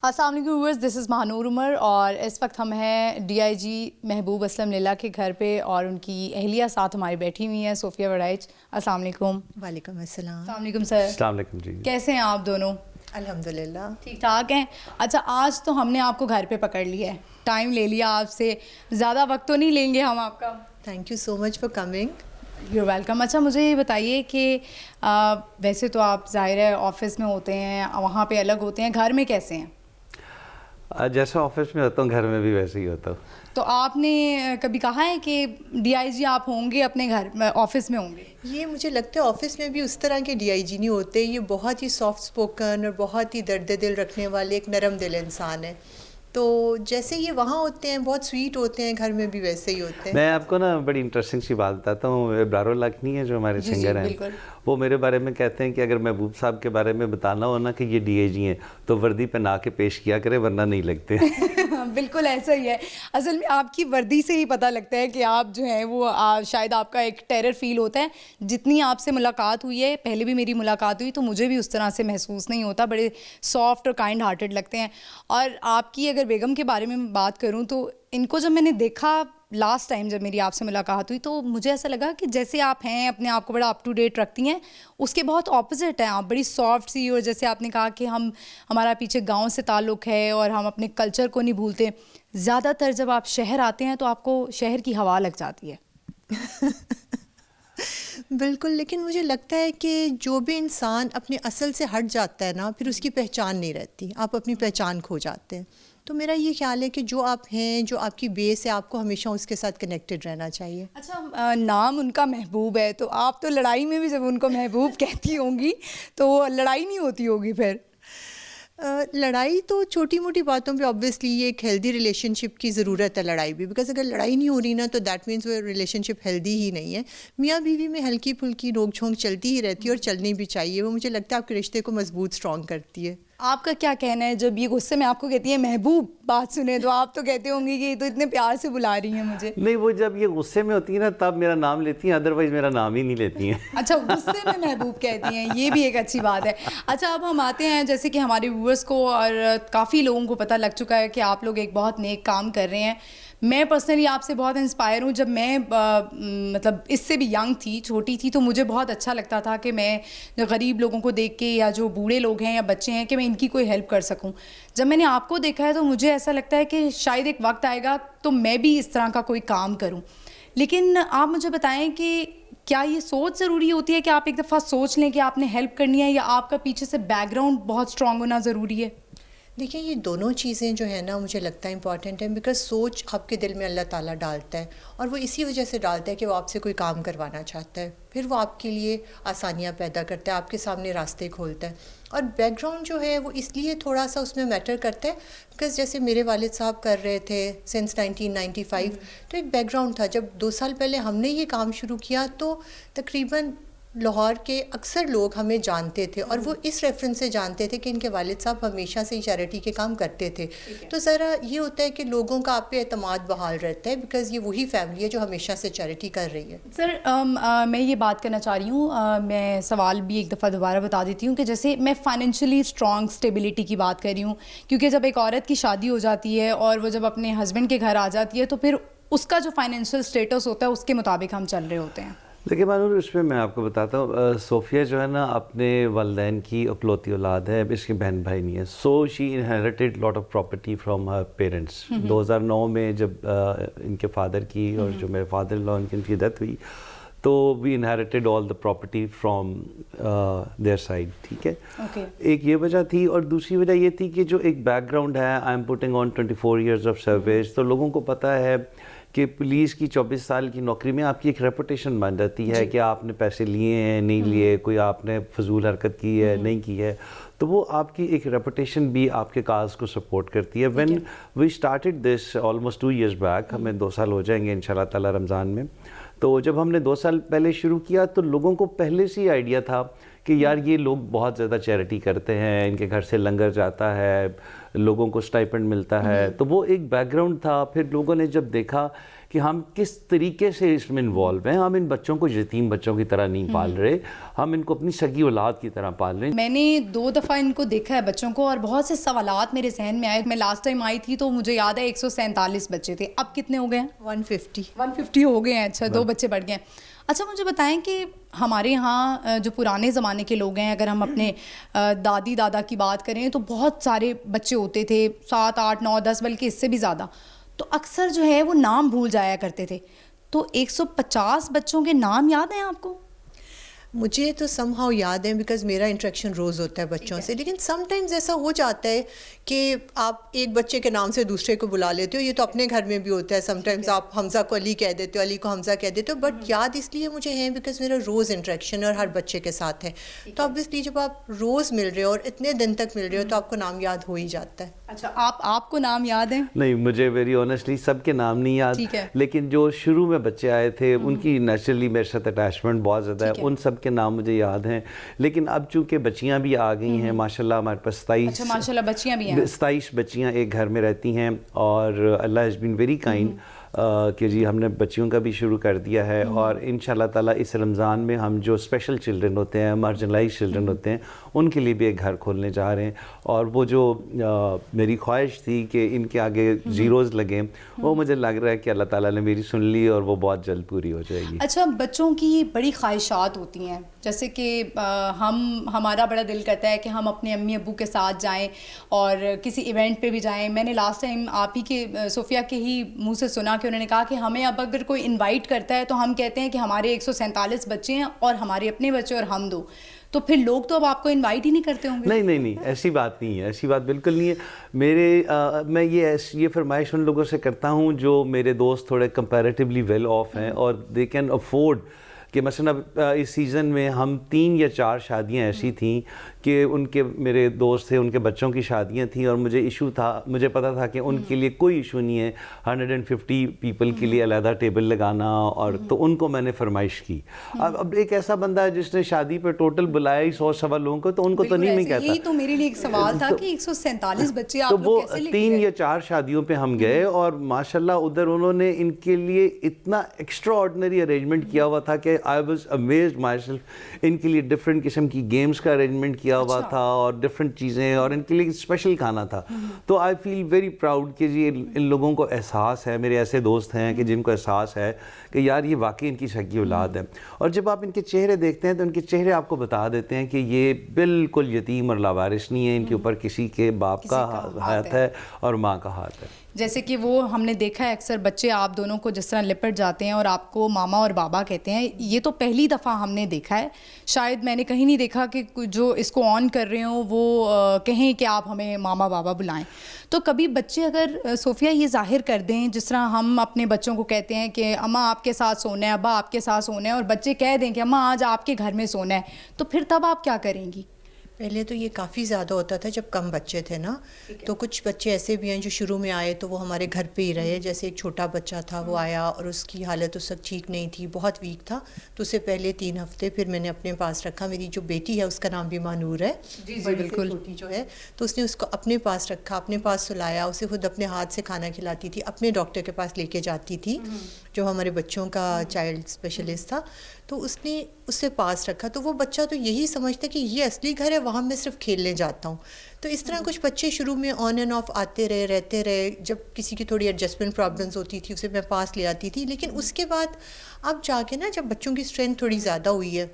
السلام علیکم ویورز، دس از مہانور عمر اور اس وقت ہم ہیں ڈی آئی جی محبوب اسلم لیلا کے گھر پہ اور ان کی اہلیہ ساتھ ہماری بیٹھی ہوئی ہیں، صوفیہ وڑائچ۔ السلام علیکم۔ وعلیکم السلام۔ السلام علیکم سر۔ السلام علیکم جی۔ کیسے ہیں آپ دونوں؟ الحمدللہ ٹھیک ٹھاک ہیں۔ اچھا، آج تو ہم نے آپ کو گھر پہ پکڑ لیا ہے، ٹائم لے لیا آپ سے، زیادہ وقت تو نہیں لیں گے ہم آپ کا۔ Thank you so much for coming. You welcome. اچھا مجھے یہ بتائیے کہ ویسے تو آپ ظاہر ہے آفس میں ہوتے ہیں، وہاں پہ الگ ہوتے ہیں، گھر میں کیسے ہیں؟ جیسا آفس میں ہوتا ہوں گھر میں بھی ویسے ہی ہوتا ہوں۔ تو آپ نے کبھی کہا ہے کہ ڈی آئی جی آپ ہوں گے اپنے گھر میں، آفس میں ہوں گے؟ یہ مجھے لگتا ہے آفس میں بھی اس طرح کے ڈی آئی جی نہیں ہوتے، یہ بہت ہی سافٹ اسپوکن اور بہت ہی درد دل رکھنے والے ایک نرم دل انسان ہے، تو جیسے یہ وہاں ہوتے ہیں بہت سویٹ ہوتے ہیں، گھر میں بھی ویسے ہی ہوتے ہیں۔ میں آپ کو نا بڑی انٹرسٹنگ سی بات بتاتا ہوں، ابرار الحق ہے جو ہمارے سنگر ہیں، وہ میرے بارے میں کہتے ہیں کہ اگر محبوب صاحب کے بارے میں بتانا ہو نا کہ یہ ڈی اے جی ہیں تو وردی پہنا کے پیش کیا کرے ورنہ نہیں لگتے۔ بالکل ایسا ہی ہے، اصل میں آپ کی وردی سے ہی پتہ لگتا ہے کہ آپ جو ہیں وہ شاید آپ کا ایک ٹیرر فیل ہوتا ہے۔ جتنی آپ سے ملاقات ہوئی ہے، پہلے بھی میری ملاقات ہوئی تو مجھے بھی اس طرح سے محسوس نہیں ہوتا، بڑے سافٹ اور کائنڈ ہارٹڈ لگتے ہیں۔ اور آپ کی اگر بیگم کے بارے میں بات کروں تو ان کو جب میں نے دیکھا لاسٹ ٹائم جب میری آپ سے ملاقات ہوئی تو مجھے ایسا لگا کہ جیسے آپ ہیں اپنے آپ کو بڑا اپ ٹو ڈیٹ رکھتی ہیں، اس کے بہت اپوزٹ ہیں آپ، بڑی سافٹ سی، اور جیسے آپ نے کہا کہ ہمارا پیچھے گاؤں سے تعلق ہے اور ہم اپنے کلچر کو نہیں بھولتے، زیادہ تر جب آپ شہر آتے ہیں تو آپ کو شہر کی ہوا لگ جاتی ہے۔ بالکل، لیکن مجھے لگتا ہے کہ جو بھی انسان اپنے اصل سے ہٹ جاتا ہے نا، پھر اس کی پہچان نہیں رہتی، آپ اپنی پہچان کھو جاتے ہیں۔ تو میرا یہ خیال ہے کہ جو آپ ہیں، جو آپ کی بیس ہے، آپ کو ہمیشہ اس کے ساتھ کنیکٹڈ رہنا چاہیے۔ اچھا، نام ان کا محبوب ہے تو آپ تو لڑائی میں بھی جب ان کو محبوب کہتی ہوں گی تو لڑائی نہیں ہوتی ہوگی پھر؟ لڑائی تو چھوٹی موٹی باتوں پہ آبویسلی یہ ایک ہیلدی ریلیشن شپ کی ضرورت ہے، لڑائی بھی، بیکاز اگر لڑائی نہیں ہو رہی نا تو دیٹ مینس وہ ریلیشن شپ ہیلدی ہی نہیں ہے۔ میاں بیوی میں ہلکی پھلکی نوک جھونک چلتی ہی رہتی ہے اور چلنی بھی چاہیے، وہ مجھے لگتا ہے آپ کے رشتے کو مضبوط اسٹرانگ کرتی ہے۔ آپ کا کیا کہنا ہے جب یہ غصے میں آپ کو کہتی ہیں محبوب بات سنیں تو آپ تو کہتے ہوں گے کہ یہ تو اتنے پیار سے بلا رہی ہیں مجھے؟ نہیں، وہ جب یہ غصے میں ہوتی ہیں نا تب میرا نام لیتی ہیں، ادروائز میرا نام ہی نہیں لیتی ہیں۔ اچھا، غصے میں محبوب کہتی ہیں، یہ بھی ایک اچھی بات ہے۔ اچھا، اب ہم آتے ہیں جیسے کہ ہمارے ویورز کو اور کافی لوگوں کو پتہ لگ چکا ہے کہ آپ لوگ ایک بہت نیک کام کر رہے ہیں۔ میں پرسنلی آپ سے بہت انسپائر ہوں۔ جب میں مطلب اس سے بھی ینگ تھی، چھوٹی تھی، تو مجھے بہت اچھا لگتا تھا کہ میں غریب لوگوں کو دیکھ کے یا جو بوڑھے لوگ ہیں یا بچے ہیں کہ میں ان کی کوئی ہیلپ کر سکوں۔ جب میں نے آپ کو دیکھا ہے تو مجھے ایسا لگتا ہے کہ شاید ایک وقت آئے گا تو میں بھی اس طرح کا کوئی کام کروں۔ لیکن آپ مجھے بتائیں کہ کیا یہ سوچ ضروری ہوتی ہے کہ آپ ایک دفعہ سوچ لیں کہ آپ نے ہیلپ کرنی ہے، یا آپ کا پیچھے سے بیک گراؤنڈ بہت اسٹرانگ ہونا ضروری ہے؟ دیکھیں، یہ دونوں چیزیں جو ہیں نا مجھے لگتا ہے امپورٹنٹ ہیں، بیکاز سوچ آپ کے دل میں اللہ تعالیٰ ڈالتا ہے، اور وہ اسی وجہ سے ڈالتا ہے کہ وہ آپ سے کوئی کام کروانا چاہتا ہے، پھر وہ آپ کے لیے آسانیاں پیدا کرتا ہے، آپ کے سامنے راستے کھولتا ہے۔ اور بیک گراؤنڈ جو ہے وہ اس لیے تھوڑا سا اس میں میٹر کرتا ہے بیکاز جیسے میرے والد صاحب کر رہے تھے سنس 1995، تو ایک بیک گراؤنڈ تھا۔ جب 2 سال پہلے ہم نے یہ کام شروع کیا تو تقریباً لاہور کے اکثر لوگ ہمیں جانتے تھے، اور وہ اس ریفرنس سے جانتے تھے کہ ان کے والد صاحب ہمیشہ سے چیریٹی کے کام کرتے تھے۔ تو ذرا یہ ہوتا ہے کہ لوگوں کا آپ پہ اعتماد بحال رہتا ہے بیکاز یہ وہی فیملی ہے جو ہمیشہ سے چیریٹی کر رہی ہے۔ سر، میں یہ بات کرنا چاہ رہی ہوں، میں سوال بھی ایک دفعہ دوبارہ بتا دیتی ہوں کہ جیسے میں فائنینشلی اسٹرانگ اسٹیبلٹی کی بات کر رہی ہوں، کیونکہ جب ایک عورت کی شادی ہو جاتی ہے اور وہ جب اپنے ہسبینڈ کے گھر آ جاتی ہے تو پھر اس کا جو فائنینشیل اسٹیٹس ہوتا ہے اس کے مطابق ہم چل رہے ہوتے ہیں۔ دیکھیے مانور، اس میں آپ کو بتاتا ہوں، صوفیہ جو ہے نا اپنے والدین کی اکلوتی اولاد ہے، اس کے بہن بھائی نہیں ہے، so she inherited lot of property from her parents. 2009 میں جب ان کے فادر کی اور جو میرے فادر ان لا ان کی ڈیتھ ہوئی تو we inherited all the property from their side, ٹھیک ہے۔ ایک یہ وجہ تھی، اور دوسری وجہ یہ تھی کہ جو ایک بیک گراؤنڈ ہے، I am putting on 24 years of service, تو لوگوں کو پتہ ہے کہ پولیس کی 24 سال کی نوکری میں آپ کی ایک ریپوٹیشن بن جاتی ہے کہ آپ نے پیسے لیے ہیں نہیں لیے، کوئی آپ نے فضول حرکت کی ہے نہیں کی ہے، تو وہ آپ کی ایک ریپوٹیشن بھی آپ کے کاز کو سپورٹ کرتی ہے۔ When we started this almost 2 years back, ہمیں 2 سال ہو جائیں گے انشاءاللہ تعالیٰ رمضان میں، تو جب ہم نے 2 سال پہلے شروع کیا تو لوگوں کو پہلے سے ہی آئیڈیا تھا کہ یار یہ لوگ بہت زیادہ چیریٹی کرتے ہیں, ان کے گھر سے لنگر جاتا ہے, لوگوں کو اسٹائپنڈ ملتا ہے. تو وہ ایک بیک گراؤنڈ تھا. پھر لوگوں نے جب دیکھا کہ ہم کس طریقے سے اس میں انوالو ہیں, ہم ان بچوں کو یتیم بچوں کی طرح نہیں پال رہے, ہم ان کو اپنی سگی اولاد کی طرح پال رہے ہیں. میں نے 2 دفعہ ان کو دیکھا ہے بچوں کو, اور بہت سے سوالات میرے ذہن میں آئے. میں لاسٹ ٹائم آئی تھی تو مجھے یاد ہے 147 بچے تھے, اب کتنے ہو گئے ہیں؟ 150 ہو گئے ہیں. اچھا 2 بچے بڑھ گئے ہیں. اچھا مجھے بتائیں کہ ہمارے یہاں جو پرانے زمانے کے لوگ ہیں, اگر ہم اپنے دادی دادا کی بات کریں تو بہت سارے بچے ہوتے تھے, 7 8 9 10 بلکہ اس سے بھی زیادہ. تو اکثر جو ہے وہ نام بھول جایا کرتے تھے. تو 150 بچوں کے نام یاد ہیں آپ کو؟ مجھے تو سم ہاؤ یاد ہے بیکاز میرا انٹریکشن روز ہوتا ہے بچوں سے, لیکن سم ٹائمز ایسا ہو جاتا ہے کہ آپ ایک بچے کے نام سے دوسرے کو بلا لیتے ہو. یہ تو اپنے گھر میں بھی ہوتا ہے, سم ٹائمز آپ حمزہ کو علی کہہ دیتے ہو, علی کو حمزہ کہہ دیتے ہو, بٹ یاد اس لیے مجھے ہے بیکاز میرا روز انٹریکشن اور ہر بچے کے ساتھ ہے. تو obviously جب آپ روز مل رہے ہو اور اتنے دن تک مل رہے ہو تو آپ کو نام یاد ہو ہی جاتا ہے. اچھا آپ کو نام یاد ہیں؟ نہیں, مجھے ویری آنیسٹلی سب کے نام نہیں یاد, لیکن جو شروع میں بچے آئے تھے ان کی نیچرلی میرے ساتھ اٹیچمنٹ بہت زیادہ ہے, ان سب کے نام مجھے یاد ہیں. لیکن اب چونکہ بچیاں بھی آ گئی ہیں ماشاءاللہ, ہمارے پاس 27 بچیاں ایک گھر میں رہتی ہیں, اور اللہ ہیز بین ویری کائنڈ کہ جی ہم نے بچیوں کا بھی شروع کر دیا ہے. اور انشاءاللہ تعالیٰ اس رمضان میں ہم جو اسپیشل چلڈرن ہوتے ہیں, مارجنلائز چلڈرن ہوتے ہیں, ان کے لیے بھی ایک گھر کھولنے جا رہے ہیں. اور وہ جو میری خواہش تھی کہ ان کے آگے زیروز لگیں, وہ مجھے لگ رہا ہے کہ اللہ تعالیٰ نے میری سن لی اور وہ بہت جلد پوری ہو جائے گی. اچھا بچوں کی بڑی خواہشات ہوتی ہیں, جیسے کہ ہمارا بڑا دل کرتا ہے کہ ہم اپنے امی ابو کے ساتھ جائیں اور کسی ایونٹ پہ بھی جائیں. میں نے لاسٹ ٹائم آپ ہی کے صوفیہ کے ہی منہ سے سنا کہ انہوں نے کہا کہ ہمیں اب اگر کوئی انوائٹ کرتا ہے تو ہم کہتے ہیں کہ ہمارے 147 بچے ہیں اور ہمارے اپنے بچے اور ہم 2. تو پھر لوگ تو اب آپ کو انوائٹ ہی نہیں کرتے ہوں گے. نہیں, ایسی بات نہیں ہے, ایسی بات بالکل نہیں ہے. میں یہ فرمائش ان لوگوں سے کرتا ہوں جو میرے دوست تھوڑے کمپیریٹیولی ویل آف ہیں اور دے کین افورڈ, کہ مثلا اس سیزن میں ہم 3 یا 4 شادیاں ایسی تھیں کہ ان کے میرے دوست تھے, ان کے بچوں کی شادیاں تھیں, اور مجھے ایشو تھا, مجھے پتا تھا کہ ان کے لیے کوئی ایشو نہیں ہے 150 پیپل کے لیے علیحدہ ٹیبل لگانا, اور تو ان کو میں نے فرمائش کی. اب ایک ایسا بندہ ہے جس نے شادی پہ ٹوٹل بلایا 100-125 لوگوں کو, تو ان کو تو نہیں میں کہتا. یہی تو میرے لیے ایک سوال تھا کہ 147 بچے آپ تو لوگ کیسے لے گئے؟ 3 یا 4 شادیوں پہ ہم گئے, اور ماشاءاللہ ادھر انہوں نے ان کے لیے اتنا ایکسٹرا آرڈنری ارینجمنٹ کیا ہوا تھا کہ I was amazed myself. ان کے لیے ڈفرینٹ قسم کی گیمز کا ارینجمنٹ کیا ہوا تھا, اور ڈفرینٹ چیزیں, اور ان کے لیے اسپیشل کھانا تھا. تو آئی فیل ویری پراؤڈ کہ جی ان لوگوں کو احساس ہے, میرے ایسے دوست ہیں کہ جن کو احساس ہے کہ یار یہ واقعی ان کی سگی اولاد ہے. اور جب آپ ان کے چہرے دیکھتے ہیں تو ان کے چہرے آپ کو بتا دیتے ہیں کہ یہ بالکل یتیم اور لاوارث نہیں ہے, ان کے اوپر کسی کے باپ کا ہاتھ ہے اور ماں کا ہاتھ ہے. جیسے کہ وہ ہم نے دیکھا ہے اکثر بچے آپ دونوں کو جس طرح لپٹ جاتے ہیں اور آپ کو ماما اور بابا کہتے ہیں, یہ تو پہلی دفعہ ہم نے دیکھا ہے. شاید میں نے کہیں نہیں دیکھا کہ جو اس کو آن کر رہے ہوں وہ کہیں کہ آپ ہمیں ماما بابا بلائیں. تو کبھی بچے اگر صوفیہ یہ ظاہر کر دیں, جس طرح ہم اپنے بچوں کو کہتے ہیں کہ اماں آپ کے ساتھ سونا ہے, ابا آپ کے ساتھ سونا ہے, اور بچے کہہ دیں کہ اماں آج آپ کے گھر میں سونا ہے, تو پھر تب آپ کیا کریں گی؟ پہلے تو یہ کافی زیادہ ہوتا تھا جب کم بچے تھے نا, تو کچھ بچے ایسے بھی ہیں جو شروع میں آئے تو وہ ہمارے گھر پہ ہی رہے. جیسے ایک چھوٹا بچہ تھا, وہ آیا اور اس کی حالت اس وقت ٹھیک نہیں تھی, بہت ویک تھا, تو اسے پہلے 3 ہفتے پھر میں نے اپنے پاس رکھا. میری جو بیٹی ہے اس کا نام بھی مانور ہے, بالکل چھوٹی جو ہے, تو اس نے اس کو اپنے پاس رکھا, اپنے پاس سلایا, اسے خود اپنے ہاتھ سے کھانا کھلاتی تھی, اپنے ڈاکٹر کے پاس لے کے جاتی تھی جو ہمارے بچوں کا چائلڈ اسپیشلسٹ تھا. تو اس نے اسے پاس رکھا. تو وہ بچہ تو یہی سمجھتا کہ یہ اصلی گھر ہے, وہاں میں صرف کھیلنے جاتا ہوں. تو اس طرح کچھ بچے شروع میں آن اینڈ آف آتے رہے, رہتے رہے. جب کسی کی تھوڑی ایڈجسٹمنٹ پرابلمس ہوتی تھی اسے میں پاس لے آتی تھی. لیکن اس کے بعد اب جا کے نا جب بچوں کی اسٹرینتھ تھوڑی زیادہ ہوئی ہے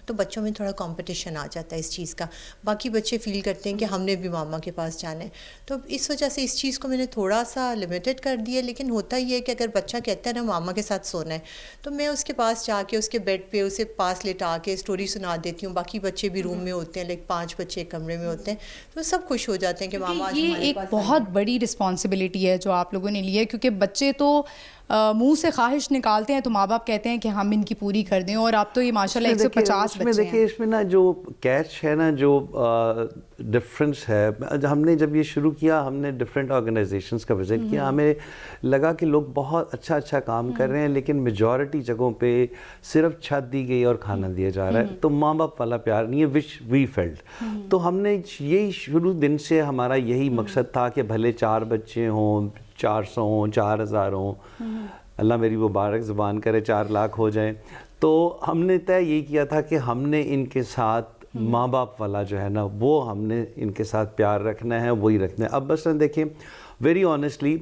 تو بچوں میں تھوڑا کمپٹیشن آ جاتا ہے اس چیز کا. باقی بچے فیل کرتے ہیں کہ ہم نے بھی ماما کے پاس جانا ہے. تو اس وجہ سے اس چیز کو میں نے تھوڑا سا لمیٹڈ کر دیا. لیکن ہوتا ہی ہے کہ اگر بچہ کہتا ہے نا ماما کے ساتھ سونا ہے, تو میں اس کے پاس جا کے اس کے بیڈ پہ اسے پاس لٹا کے اسٹوری سنا دیتی ہوں. باقی بچے بھی روم میں ہوتے ہیں, لائک 5 بچے ایک کمرے میں ہوتے ہیں, تو سب خوش ہو جاتے ہیں کہ ماما. یہ ایک بہت بڑی رسپانسبلٹی ہے جو آپ لوگوں نے لی ہے, کیونکہ بچے تو منہ سے خواہش نکالتے ہیں تو ماں باپ کہتے ہیں کہ ہم ان کی پوری کر دیں, اور آپ تو یہ ماشاء اللہ 150 بچے ہیں. دیکھیے اس میں نا جو کیچ ہے نا, جو ڈفرینس ہے, ہم نے جب یہ شروع کیا ہم نے ڈفرینٹ آرگنائزیشنس کا وزٹ کیا, ہمیں لگا کہ لوگ بہت اچھا کام کر رہے ہیں لیکن میجورٹی جگہوں پہ صرف چھت دی گئی اور کھانا دیا جا رہا ہے, تو ماں باپ والا پیار نہیں ہے, وچ وی فیلڈ. تو ہم نے یہی شروع دن سے ہمارا یہی مقصد تھا کہ بھلے 4 بچے ہوں, 400 ہوں, 4000 ہوں, اللہ میری مبارک زبان کرے 4 لاکھ ہو جائیں. تو ہم نے طے یہی کیا تھا کہ ہم نے ان کے ساتھ ماں باپ والا جو ہے نا وہ ہم نے ان کے ساتھ پیار رکھنا ہے, وہی رکھنا ہے. اب مثلا دیکھیں ویری آنیسٹلی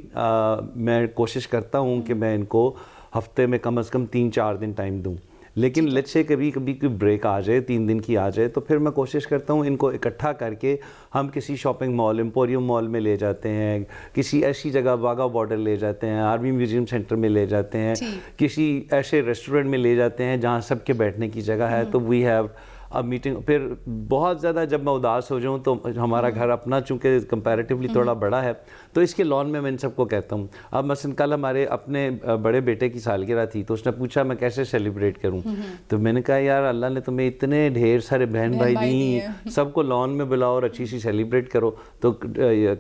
میں کوشش کرتا ہوں کہ میں ان کو ہفتے میں کم از کم 3-4 دن ٹائم دوں, لیکن لیٹس سے کبھی کوئی بریک آ جائے 3 دن کی آ جائے تو پھر میں کوشش کرتا ہوں ان کو اکٹھا کر کے ہم کسی شاپنگ مال, ایمپوریم مال میں لے جاتے ہیں, کسی ایسی جگہ واگا بارڈر لے جاتے ہیں, آرمی میوزیم سینٹر میں لے جاتے ہیں, کسی ایسے ریسٹورنٹ میں لے جاتے ہیں جہاں سب کے بیٹھنے کی جگہ ہے. تو وی ہیو اب میٹنگ. پھر بہت زیادہ جب میں اداس ہو جاؤں تو ہمارا گھر اپنا چونکہ کمپیریٹیولی تھوڑا بڑا ہے تو اس کے لان میں ان سب کو کہتا ہوں. اب مثلا کل ہمارے اپنے بڑے بیٹے کی سالگرہ تھی تو اس نے پوچھا میں کیسے سیلیبریٹ کروں, تو میں نے کہا یار اللہ نے تمہیں اتنے ڈھیر سارے بہن بھائی دی, سب کو لان میں بلاؤ اور اچھی سی سیلیبریٹ کرو. تو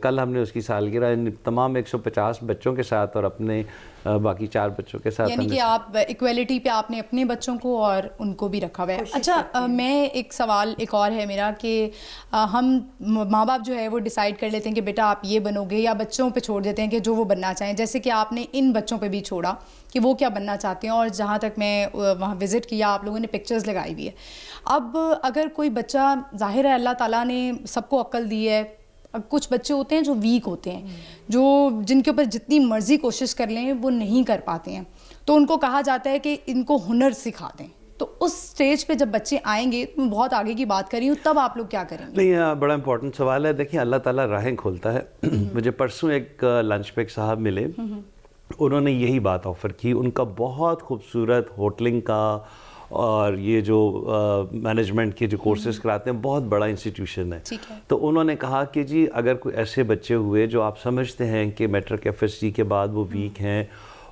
کل ہم نے اس کی سالگرہ تمام 150 بچوں کے ساتھ اور اپنے باقی 4 بچوں کے ساتھ. یعنی کہ آپ ایکویلٹی پہ آپ نے اپنے بچوں کو اور ان کو بھی رکھا ہوا ہے. اچھا میں ایک سوال ایک اور ہے میرا کہ ہم ماں باپ جو ہے وہ ڈیسائیڈ کر لیتے ہیں کہ بیٹا آپ یہ بنو گے, یا بچوں پہ چھوڑ دیتے ہیں کہ جو وہ بننا چاہیں, جیسے کہ آپ نے ان بچوں پہ بھی چھوڑا کہ وہ کیا بننا چاہتے ہیں, اور جہاں تک میں وہاں وزٹ کیا آپ لوگوں نے پکچرز لگائی ہوئی ہے. اب اگر کوئی بچہ, ظاہر ہے اللہ تعالیٰ نے سب کو عقل دی ہے, اب کچھ بچے ہوتے ہیں جو ویک ہوتے ہیں, جو جن کے اوپر جتنی مرضی کوشش کر لیں وہ نہیں کر پاتے ہیں, تو ان کو کہا جاتا ہے کہ ان کو ہنر سکھا دیں. تو اس سٹیج پہ جب بچے آئیں گے, میں بہت آگے کی بات کر رہی ہوں, تب آپ لوگ کیا کریں گے؟ نہیں, بڑا امپورٹنٹ سوال ہے. دیکھیں اللہ تعالیٰ راہیں کھولتا ہے. مجھے پرسوں ایک لنچ پہ ایک صاحب ملے, انہوں نے یہی بات آفر کی. ان کا بہت خوبصورت ہوٹلنگ کا اور یہ جو مینجمنٹ کے جو کورسز کراتے ہیں بہت بڑا انسٹیٹیوشن ہے. تو انہوں نے کہا کہ جی اگر کوئی ایسے بچے ہوئے جو آپ سمجھتے ہیں کہ میٹرک FSC کے بعد وہ ویک ہیں,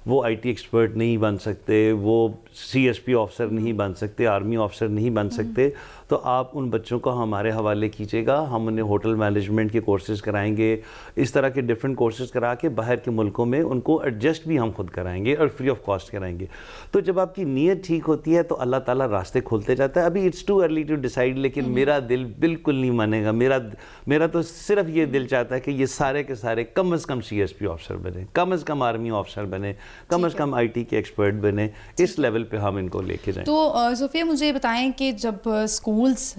وہ IT ایکسپرٹ نہیں بن سکتے, وہ CSP آفسر نہیں بن سکتے, آرمی آفسر نہیں بن سکتے, تو آپ ان بچوں کو ہمارے حوالے کیجیے گا. ہم انہیں ہوٹل مینجمنٹ کے کورسز کرائیں گے, اس طرح کے ڈفرینٹ کورسز کرا کے باہر کے ملکوں میں ان کو ایڈجسٹ بھی ہم خود کرائیں گے اور فری آف کاسٹ کرائیں گے. تو جب آپ کی نیت ٹھیک ہوتی ہے تو اللہ تعالیٰ راستے کھولتے جاتا ہے. ابھی it's too early to decide, لیکن میرا دل بالکل نہیں مانے گا. میرا تو صرف یہ دل چاہتا ہے کہ یہ سارے کے سارے کم از کم CSP آفسر بنے, کم از کم آرمی آفسر بنے, کم از کم IT کے ایکسپرٹ بنے. اس لیول پہ ہم ان کو لے کے جائیں. تو صوفیہ مجھے بتائیں کہ جب اسکولس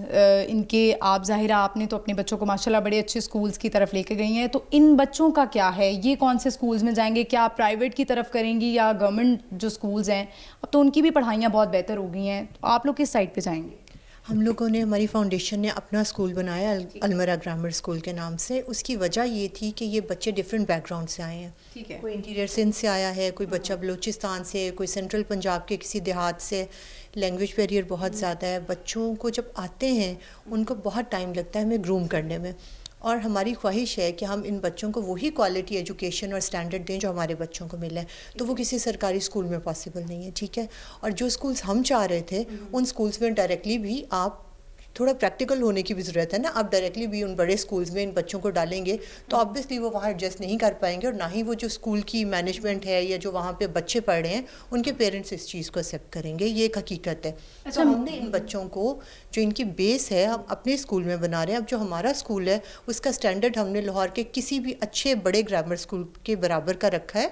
ان کے, آپ ظاہرہ آپ نے تو اپنے بچوں کو ماشاءاللہ بڑے اچھے اسکولس کی طرف لے کے گئی ہیں, تو ان بچوں کا کیا ہے, یہ کون سے اسکولس میں جائیں گے, کیا آپ پرائیویٹ کی طرف کریں گی یا گورنمنٹ جو اسکولس ہیں, اب تو ان کی بھی پڑھائیاں بہت بہتر ہو گئی ہیں, تو آپ لوگ کس سائڈ پہ جائیں گے؟ ہم لوگوں نے, ہماری فاؤنڈیشن نے اپنا اسکول بنایا المرا گرامر اسکول کے نام سے. اس کی وجہ یہ تھی کہ یہ بچے ڈفرینٹ بیک گراؤنڈ سے آئے ہیں. کوئی انٹیریئر سندھ سے آیا ہے, کوئی بچہ بلوچستان سے, کوئی سینٹرل پنجاب کے کسی دیہات سے. لینگویج بیریئر بہت زیادہ ہے. بچوں کو جب آتے ہیں ان کو بہت ٹائم لگتا ہے ہمیں گروم کرنے میں, اور ہماری خواہش ہے کہ ہم ان بچوں کو وہی کوالٹی ایجوکیشن اور اسٹینڈرڈ دیں جو ہمارے بچوں کو ملا ہے. تو وہ کسی سرکاری اسکول میں پاسبل نہیں ہے, ٹھیک ہے. اور جو اسکولس ہم چاہ رہے تھے ان اسکولس میں ڈائریکٹلی بھی آپ, تھوڑا پریکٹیکل ہونے کی بھی ضرورت ہے نا, آپ ڈائریکٹلی بھی ان بڑے اسکولس میں ان بچوں کو ڈالیں گے تو آبویسلی وہ وہاں ایڈجسٹ نہیں کر پائیں گے, اور نہ ہی وہ جو اسکول کی مینجمنٹ ہے یا جو وہاں پہ بچے پڑھ رہے ہیں ان کے پیرنٹس اس چیز کو ایکسیپٹ کریں گے. یہ ایک حقیقت ہے. تو ہم نے ان بچوں کو جو ان کی بیس ہے ہم اپنے اسکول میں بنا رہے ہیں. اب جو ہمارا اسکول ہے اس کا اسٹینڈرڈ ہم نے لاہور کے کسی بھی اچھے بڑے گرامر اسکول کے برابر کا رکھا ہے.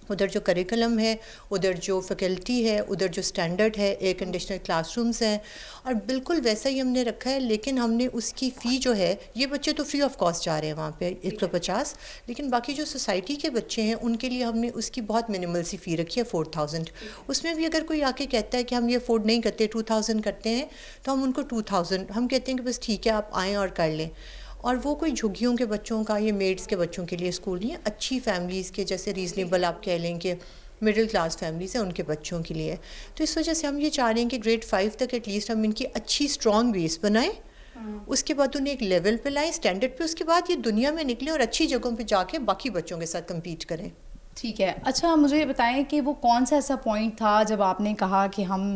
ادھر جو کریکلم ہے, ادھر جو فیکلٹی ہے, ادھر جو اسٹینڈرڈ ہے, ایئر کنڈیشنر کلاس رومز ہیں, اور بالکل ویسا ہی ہم نے رکھا ہے. لیکن ہم نے اس کی فی جو ہے, یہ بچے تو فری آف کاسٹ جا رہے ہیں وہاں پہ 150, لیکن باقی جو سوسائٹی کے بچے ہیں ان کے لیے ہم نے اس کی بہت منیمل سی فی رکھی ہے 4000. اس میں بھی اگر کوئی آ کے کہتا ہے کہ ہم یہ افورڈ نہیں کرتے 2000 کرتے ہیں, تو ہم ان کو 2000 ہم کہتے ہیں کہ بس ٹھیک ہے آپ آئیں اور کر لیں. اور وہ کوئی جھگیوں کے بچوں کا, یہ میڈس کے بچوں کے لیے اسکول نہیں ہے, اچھی فیملیز کے, جیسے ریزنیبل آپ کہہ لیں کہ مڈل کلاس فیملیز ہیں ان کے بچوں کے لیے. تو اس وجہ سے ہم یہ چاہ رہے ہیں کہ گریڈ 5 تک ایٹ لیسٹ ہم ان کی اچھی اسٹرانگ بیس بنائیں, اس کے بعد انہیں ایک لیول پہ لائیں اسٹینڈرڈ پہ, اس کے بعد یہ دنیا میں نکلیں اور اچھی جگہوں پہ جا کے باقی بچوں کے ساتھ کمپیٹ کریں. ٹھیک ہے. اچھا مجھے بتائیں کہ وہ کون سا ایسا پوائنٹ تھا جب آپ نے کہا کہ ہم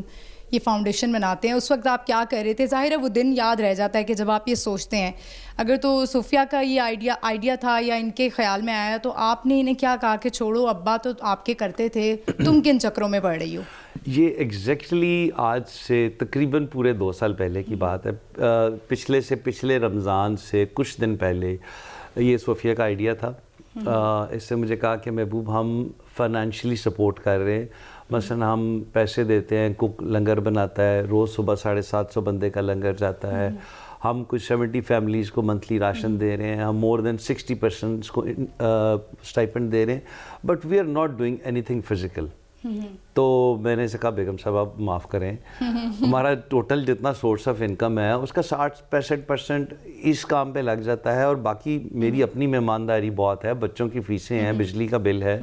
یہ فاؤنڈیشن بناتے ہیں؟ اس وقت آپ کیا کر رہے تھے؟ ظاہر ہے وہ دن یاد رہ جاتا ہے کہ جب آپ یہ سوچتے ہیں. اگر تو صوفیہ کا یہ آئیڈیا تھا یا ان کے خیال میں آیا تو آپ نے انہیں کیا کہا کہ چھوڑو ابا تو آپ کے کرتے تھے, تم کن چکروں میں پڑ رہی ہو؟ یہ ایگزیکٹلی آج سے تقریباً پورے 2 سال پہلے کی بات ہے. پچھلے رمضان سے کچھ دن پہلے یہ صوفیہ کا آئیڈیا تھا. اس سے مجھے کہا کہ محبوب ہم فائنینشلی سپورٹ کر رہے ہیں, مثلا ہم پیسے دیتے ہیں, کوک لنگر بناتا ہے, روز صبح 750 بندے کا لنگر جاتا ہے, ہم کچھ 70 فیملیز کو منتھلی راشن دے رہے ہیں, ہم مور دین 60% کو اسٹائپنڈ دے رہے ہیں, but we are not doing anything physical. تو میں نے اسے کہا بیگم صاحب آپ معاف کریں, ہمارا ٹوٹل جتنا سورس آف انکم ہے اس کا 60-65% اس کام پہ لگ جاتا ہے, اور باقی میری اپنی مہمانداری بہت ہے, بچوں کی فیسیں ہیں, بجلی کا بل ہے,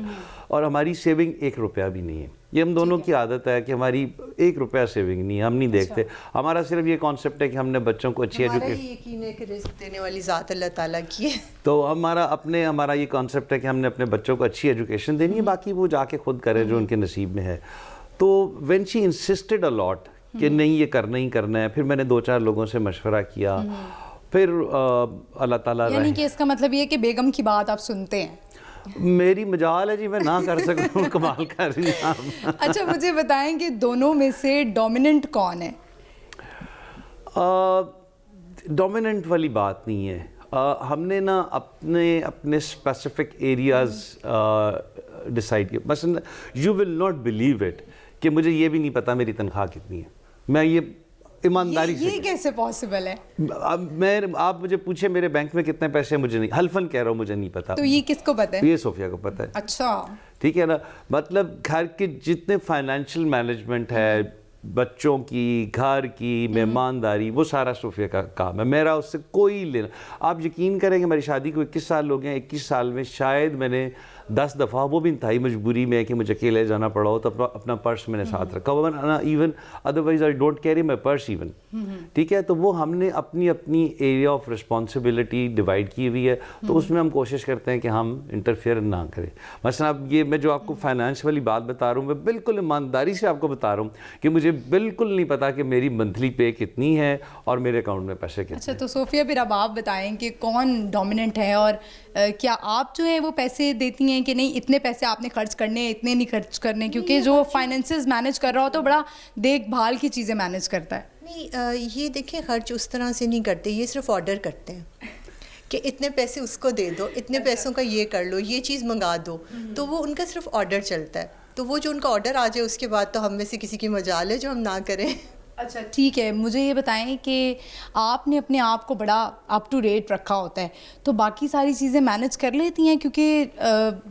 اور ہماری سیونگ 1 روپیہ بھی نہیں ہے. یہ ہم دونوں کی عادت ہے کہ ہماری 1 روپیہ سیونگ نہیں ہے, ہم نہیں دیکھتے. ہمارا صرف یہ کانسیپٹ ہے کہ ہم نے بچوں کو اچھی ایجوکیشن, یقین ہے کہ رزق دینے والی ذات اللہ تعالیٰ کی ہے, تو ہمارا یہ کانسیپٹ ہے کہ ہم نے اپنے بچوں کو اچھی ایجوکیشن دینی ہے, باقی وہ جا کے خود کریں جو ان کے نصیب میں ہے. تو وین شی انسسٹڈ اے لاٹ کہ نہیں یہ کرنا ہی کرنا ہے, پھر میں نے 2-4 لوگوں سے مشورہ کیا, پھر اللہ تعالیٰ یعنی کہ اس کا مطلب یہ ہے کہ بیگم کی بات آپ سنتے ہیں. میری مجال ہے جی, میں نہ کر سکوں, کمال کر رہی ہیں. اچھا مجھے بتائیں کہ دونوں میں سے ڈومیننٹ کون ہے؟ ڈومیننٹ والی بات نہیں ہے. ہم نے نا اپنے اسپیسیفک ایریاز ڈیسائیڈ کیا. مثلا you will not believe it کہ مجھے یہ بھی نہیں پتا میری تنخواہ کتنی ہے. میں یہ ایمانداری سے, یہ کیسے پاسبل ہے؟ آپ مجھے پوچھیں میرے بینک میں کتنے پیسے, مجھے نہیں, حلفاً کہہ رہا ہوں مجھے نہیں پتا. تو یہ کس کو پتا ہے؟ یہ صوفیہ کو پتا ہے. اچھا ٹھیک ہے نا, مطلب گھر کے جتنے فائنینشیل مینجمنٹ ہے, بچوں کی, گھر کی, مہمانداری, وہ سارا صوفیہ کا کام ہے, میرا اس سے کوئی لینا. آپ یقین کریں کہ ہماری شادی کو 21 سال ہو گئے ہیں, 21 سال میں شاید میں نے 10 دفعہ, وہ بھی انتہائی مجبوری میں ہے کہ مجھے اکیلے جانا پڑا ہو, تو اپنا پرس میں نے ساتھ رکھا ہوا, even otherwise I don't carry my purse even. ٹھیک ہے, تو وہ ہم نے اپنی ایریا آف رسپانسبلٹی ڈیوائڈ کی ہوئی ہے, تو اس میں ہم کوشش کرتے ہیں کہ ہم انٹرفیئر نہ کریں. مثلا اب یہ میں جو آپ کو فائنانس والی بات بتا رہا ہوں, میں بالکل ایمانداری سے آپ کو بتا رہا ہوں کہ مجھے بالکل نہیں پتا کہ میری منتھلی پے کتنی ہے اور میرے اکاؤنٹ میں پیسے کتنے. اچھا تو صوفیہ پھر اب آپ بتائیں کہ کون ڈومیننٹ ہے, اور کیا آپ جو ہے وہ پیسے دیتی ہیں کہ نہیں اتنے پیسے آپ نے خرچ کرنے ہیں, اتنے نہیں خرچ کرنے, کیونکہ جو فائنینسز مینیج کر رہا ہو تو بڑا دیکھ بھال کی چیزیں مینیج کرتا ہے. نہیں یہ دیکھیں خرچ اس طرح سے نہیں کرتے, یہ صرف آرڈر کرتے ہیں کہ اتنے پیسے اس کو دے دو, اتنے پیسوں کا یہ کر لو, یہ چیز منگا دو, تو وہ ان کا صرف آرڈر چلتا ہے. تو وہ جو ان کا آرڈر آ جائے اس کے بعد تو ہم میں سے کسی کی مجال ہے جو ہم نہ کریں. اچھا ٹھیک ہے, مجھے یہ بتائیں کہ آپ نے اپنے آپ کو بڑا اپ ٹو ڈیٹ رکھا ہوتا ہے, تو باقی ساری چیزیں مینیج کر لیتی ہیں؟ کیونکہ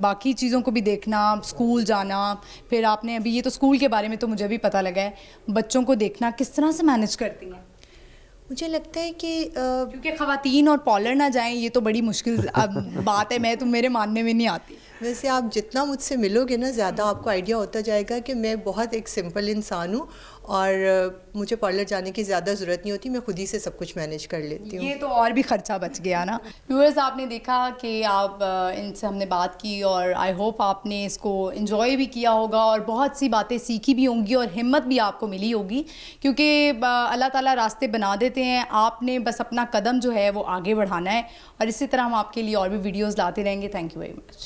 باقی چیزوں کو بھی دیکھنا, اسکول جانا, پھر آپ نے ابھی یہ تو اسکول کے بارے میں تو مجھے بھی پتہ لگا ہے, بچوں کو دیکھنا کس طرح سے مینیج کرتی ہیں؟ مجھے لگتا ہے کہ کیونکہ خواتین اور پارلر نہ جائیں یہ تو بڑی مشکل بات ہے, میں تو میرے ماننے میں نہیں آتی. ویسے آپ جتنا مجھ سے ملو گے نا زیادہ آپ کو آئیڈیا ہوتا جائے گا کہ میں بہت ایک سمپل انسان ہوں, اور مجھے پارلر جانے کی زیادہ ضرورت نہیں ہوتی, میں خود ہی سے سب کچھ مینیج کر لیتی ہوں. یہ تو اور بھی خرچہ بچ گیا نا. ویورز آپ نے دیکھا کہ آپ ان سے ہم نے بات کی, اور آئی ہوپ آپ نے اس کو انجوائے بھی کیا ہوگا, اور بہت سی باتیں سیکھی بھی ہوں گی, اور ہمت بھی آپ کو ملی ہوگی, کیونکہ اللہ تعالیٰ راستے بنا دیتے ہیں, آپ نے بس اپنا قدم جو ہے وہ آگے بڑھانا ہے, اور اسی طرح ہم آپ کے لیے اور بھی ویڈیوز لاتے رہیں گے. Thank you very much.